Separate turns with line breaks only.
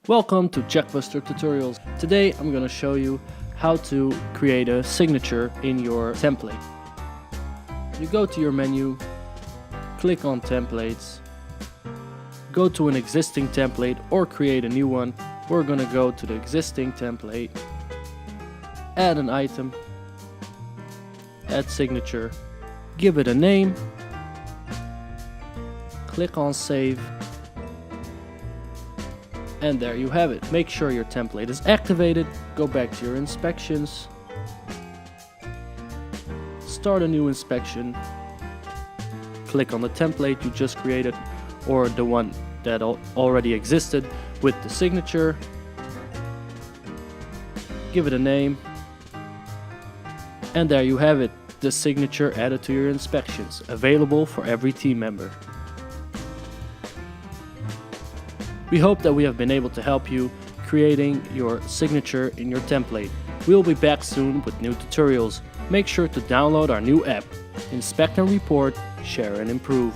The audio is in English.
Welcome to Checkbuster Tutorials. Today I'm going to show you how to create a signature in your template. You go to your menu, click on templates, go to an existing template or create a new one. We're going to go to the existing template, add an item, add signature, give it a name, click on save. And there you have it. Make sure your template is activated, go back to your inspections, start a new inspection, click on the template you just created or the one that already existed with the signature, give it a name, and there you have it, the signature added to your inspections, available for every team member. We hope that we have been able to help you creating your signature in your template. We'll be back soon with new tutorials. Make sure to download our new app. Inspect and report, share and improve.